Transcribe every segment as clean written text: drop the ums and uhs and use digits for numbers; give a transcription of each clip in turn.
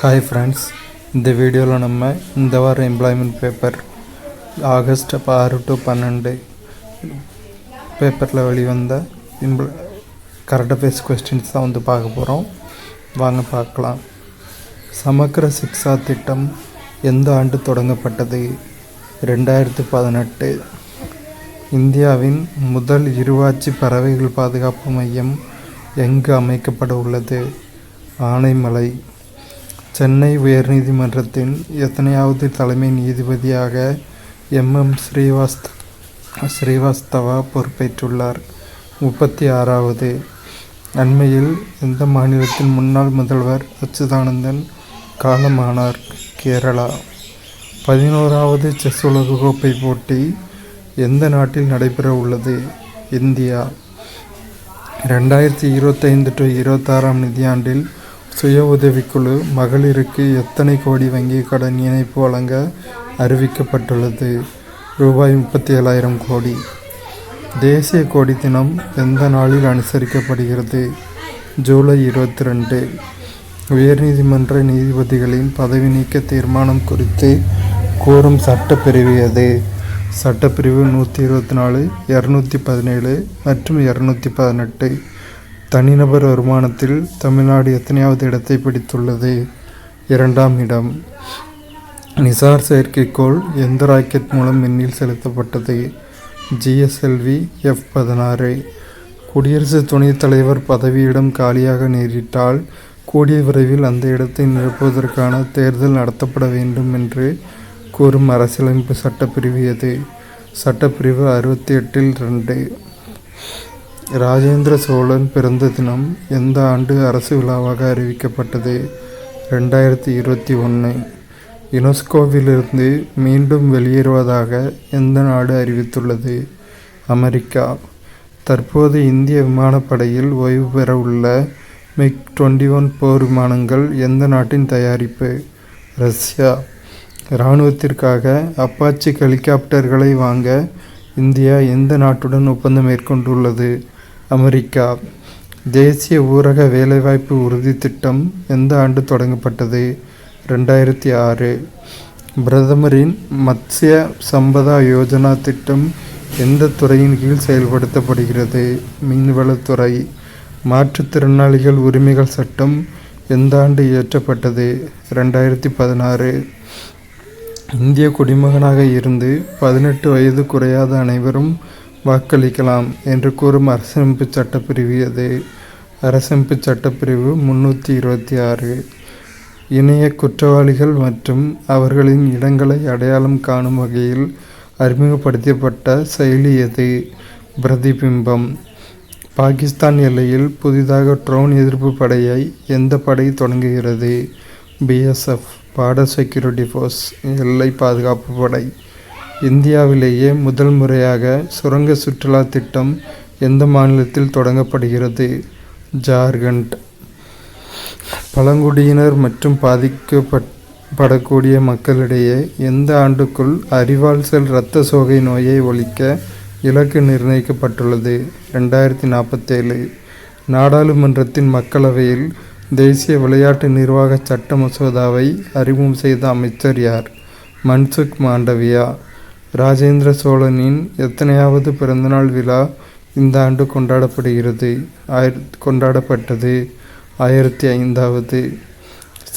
Hi friends, இந்த வீடியோவில் நம்ம இந்த வாரம் எம்ப்ளாய்மெண்ட் பேப்பர் ஆகஸ்ட் 6 to 12 பேப்பரில் வெளிவந்த கரண்ட் அஃபேர்ஸ் கொஸ்டின்ஸ் தான் பார்க்க போகிறோம். வாங்க பார்க்கலாம். சமக்கர சிக்ஷா திட்டம் எந்த ஆண்டு தொடங்கப்பட்டது? 2018. இந்தியாவின் முதல் இருவாட்சி பறவைகள் பாதுகாப்பு மையம் எங்கு அமைக்கப்பட உள்ளது? ஆனைமலை. சென்னை உயர்நீதிமன்றத்தின் எத்தனையாவது தலைமை நீதிபதியாக MM ஸ்ரீவாஸ்தவா பொறுப்பேற்றுள்ளார்? 36வது. அண்மையில் எந்த மாநிலத்தின் முன்னாள் முதல்வர் அச்சுதானந்தன் காலமானார்? கேரளா. 11வது செஸ் உலகக்கோப்பை போட்டி எந்த நாட்டில் நடைபெற உள்ளது? இந்தியா. 2025 to 26 நிதியாண்டில் சுய உதவிக்குழு மகளிருக்கு எத்தனை கோடி வங்கி கடன் இணைப்பு வழங்க அறிவிக்கப்பட்டுள்ளது? ரூபாய் 37,000 கோடி. தேசிய கொடி தினம் எந்த நாளில் அனுசரிக்கப்படுகிறது? ஜூலை 22. உயர்நீதிமன்ற நீதிபதிகளின் பதவி நீக்க தீர்மானம் குறித்து கூறும் சட்டப்பிரிவு எது? சட்டப்பிரிவு 124, 217 மற்றும் 218. தனிநபர் வருமானத்தில் தமிழ்நாடு எத்தனையாவது இடத்தை பிடித்துள்ளது? 2ஆம் இடம். நிசார் செயற்கைக்கோள் எந்த ராக்கெட் மூலம் விண்ணில் செலுத்தப்பட்டது? GSLV F-16. குடியரசு துணைத் தலைவர் பதவியிடம் காலியாக நேரிட்டால் கூடிய விரைவில் அந்த இடத்தை நிரப்புவதற்கான தேர்தல் நடத்தப்பட வேண்டும் என்று கூறும் அரசியலமைப்பு சட்டப்பிரிவு எது? சட்டப்பிரிவு 68(2). ராஜேந்திர சோழன் பிறந்த தினம் எந்த ஆண்டு அரசு விழாவாக அறிவிக்கப்பட்டது? 2021. யுனெஸ்கோவிலிருந்து மீண்டும் வெளியேறுவதாக எந்த நாடு அறிவித்துள்ளது? அமெரிக்கா. தற்போது இந்திய விமானப்படையில் ஓய்வு பெற உள்ள MiG-21 போர் விமானங்கள் எந்த நாட்டின் தயாரிப்பு? ரஷ்யா. இராணுவத்திற்காக அப்பாச்சி ஹெலிகாப்டர்களை வாங்க இந்தியா எந்த நாட்டுடன் ஒப்பந்தம் மேற்கொண்டுள்ளது? அமெரிக்கா. தேசிய ஊரக வேலைவாய்ப்பு உறுதி திட்டம் எந்த ஆண்டு தொடங்கப்பட்டது? 2006. பிரதமரின் மத்ஸ்ய சம்பதா யோஜனா திட்டம் எந்த துறையின் கீழ் செயல்படுத்தப்படுகிறது? மீன்வளத்துறை. மாற்றுத்திறனாளிகள் உரிமைகள் சட்டம் எந்த ஆண்டு இயற்றப்பட்டது? 2016. இந்திய குடிமகனாக இருந்து 18 வயது குறையாத அனைவரும் வாக்களிக்கலாம் என்று கூறும் அரசமைப்பு சட்டப்பிரிவு எது? அரசமைப்பு சட்டப்பிரிவு 326. இணைய குற்றவாளிகள் மற்றும் அவர்களின் இடங்களை அடையாளம் காணும் வகையில் அறிமுகப்படுத்தப்பட்ட செயலி எது? பிரதிபிம்பம். பாகிஸ்தான் எல்லையில் புதிதாக ட்ரோன் எதிர்ப்பு படையை எந்த படை தொடங்குகிறது? BSF பார்டர் செக்யூரிட்டி ஃபோர்ஸ் எல்லை பாதுகாப்பு படை. இந்தியாவிலேயே முதல் முறையாக சுரங்க சுற்றுலா திட்டம் எந்த மாநிலத்தில் தொடங்கப்படுகிறது? ஜார்க்கண்ட். பழங்குடியினர் மற்றும் பாதிக்கப்படக்கூடிய மக்களிடையே எந்த ஆண்டுக்குள் அறிவால் செல் இரத்த சோகை நோயை ஒழிக்க இலக்கு நிர்ணயிக்கப்பட்டுள்ளது? 2047. நாடாளுமன்றத்தின் மக்களவையில் தேசிய விளையாட்டு நிர்வாக சட்ட மசோதாவை அறிமுகம் செய்த அமைச்சர் யார்? மன்சுக் மாண்டவியா. ராஜேந்திர சோழனின் எத்தனையாவது பிறந்தநாள் விழா இந்த ஆண்டு கொண்டாடப்பட்டது? 1005வது.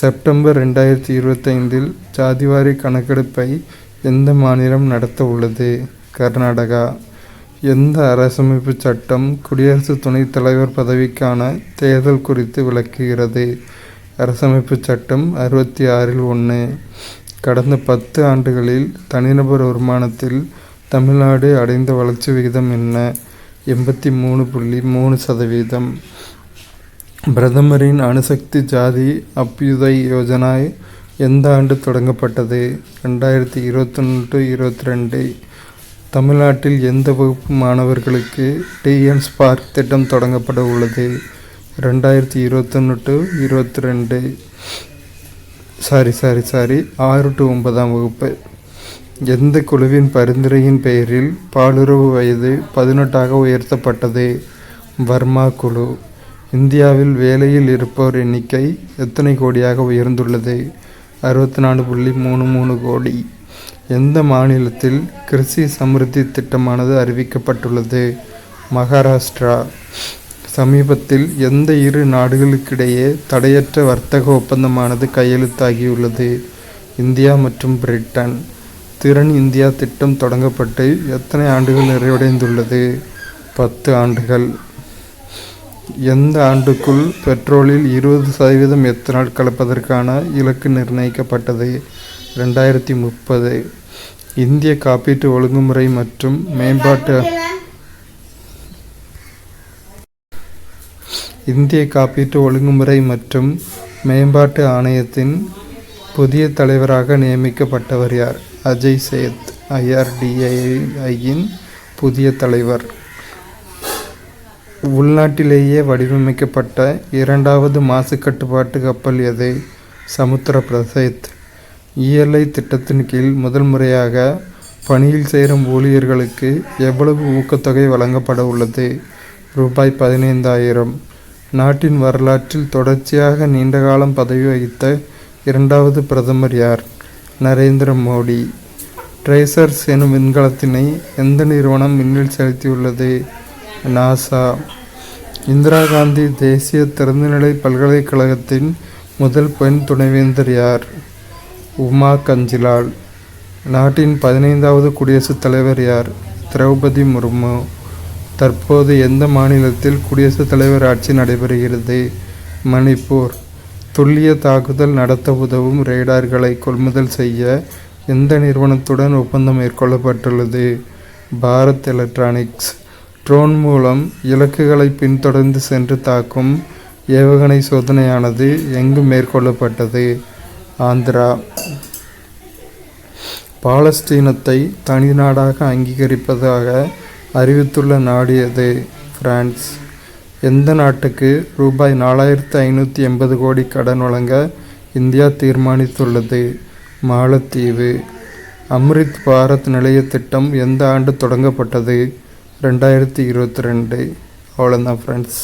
செப்டம்பர் 2025 ஜாதிவாரி கணக்கெடுப்பை எந்த மாநிலம் நடத்த உள்ளது? கர்நாடகா. எந்த அரசமைப்பு சட்டம் குடியரசு துணைத் தலைவர் பதவிக்கான தேர்தல் குறித்து விளக்குகிறது? அரசமைப்பு சட்டம் 66(1). கடந்த 10 ஆண்டுகளில் தனிநபர் வருமானத்தில் தமிழ்நாடு அடைந்த வளர்ச்சி விகிதம் என்ன? 83.3%. பிரதமரின் அணுசக்தி ஜாதி அப்யுதய் யோஜனா எந்த ஆண்டு தொடங்கப்பட்டது? 2021-22. தமிழ்நாட்டில் எந்த வகுப்பு மாணவர்களுக்கு TN ஸ்பார்க் திட்டம் தொடங்கப்பட உள்ளது? 2021-22. 6 to 9ஆம் வகுப்பு. எந்த குழுவின் பரிந்துரையின் பெயரில் பாலுறவு வயது 18ஆக உயர்த்தப்பட்டது? வர்மா குழு. இந்தியாவில் வேலையில் இருப்போர் எண்ணிக்கை எத்தனை கோடியாக உயர்ந்துள்ளது? 64.33 கோடி. எந்த மாநிலத்தில் கிருஷி சமிருத்தி திட்டமானது அறிவிக்கப்பட்டுள்ளது? மகாராஷ்டிரா. சமீபத்தில் எந்த இரு நாடுகளுக்கிடையே தடையற்ற வர்த்தக ஒப்பந்தமானது கையெழுத்தாகியுள்ளது? இந்தியா மற்றும் பிரிட்டன். திறன் இந்தியா திட்டம் தொடங்கப்பட்டு எத்தனை ஆண்டுகள் நிறைவடைந்துள்ளது? 10 ஆண்டுகள். எந்த ஆண்டுக்குள் பெட்ரோலில் 20% எத்தனால் கலப்பதற்கான இலக்கு நிர்ணயிக்கப்பட்டது? 2030. இந்திய காப்பீட்டு ஒழுங்குமுறை மற்றும் மேம்பாட்டு ஆணையத்தின் புதிய தலைவராக நியமிக்கப்பட்டவர் யார்? அஜய் சேத். IRDAIயின் புதிய தலைவர். உள்நாட்டிலேயே வடிவமைக்கப்பட்ட இரண்டாவது மாசு கட்டுப்பாட்டு கப்பல் எது? சமுத்திர பிரசேத். ELI திட்டத்தின் கீழ் முதல் முறையாக பணியில் சேரும் ஊழியர்களுக்கு எவ்வளவு ஊக்கத்தொகை வழங்கப்பட உள்ளது? ரூபாய் 15,000. நாட்டின் வரலாற்றில் தொடர்ச்சியாக நீண்டகாலம் பதவி வகித்த இரண்டாவது பிரதமர் யார்? நரேந்திர மோடி. ட்ரேசர்ஸ் எனும் விண்கலத்தினை எந்த நிறுவனம் விண்ணில் செலுத்தியுள்ளது? நாசா. இந்திரா காந்தி தேசிய திறந்தநிலை பல்கலைக்கழகத்தின் முதல் பெண் துணைவேந்தர் யார்? உமா கஞ்சிலால். நாட்டின் 15வது குடியரசுத் தலைவர் யார்? திரௌபதி முர்மு. தற்போது எந்த மாநிலத்தில் குடியரசுத் தலைவர் ஆட்சி நடைபெறுகிறது? மணிப்பூர். துல்லிய தாக்குதல் நடத்த உதவும் ரேடார்களை கொள்முதல் செய்ய எந்த நிறுவனத்துடன் ஒப்பந்தம் மேற்கொள்ளப்பட்டுள்ளது? பாரத் எலக்ட்ரானிக்ஸ். ட்ரோன் மூலம் இலக்குகளை பின்தொடர்ந்து சென்று தாக்கும் ஏவுகணை சோதனையானது எங்கு மேற்கொள்ளப்பட்டது? ஆந்திரா. பாலஸ்தீனத்தை தனி நாடாக அங்கீகரிப்பதாக அறிவித்துள்ள நாடு எது? பிரான்ஸ். எந்த நாட்டுக்கு ரூபாய் 4,580 கோடி கடன் வழங்க இந்தியா தீர்மானித்துள்ளது? மாலத்தீவு. அம்ரித் பாரத் நிலைய திட்டம் எந்த ஆண்டு தொடங்கப்பட்டது? 2022. அவ்வளோதான் ஃப்ரெண்ட்ஸ்.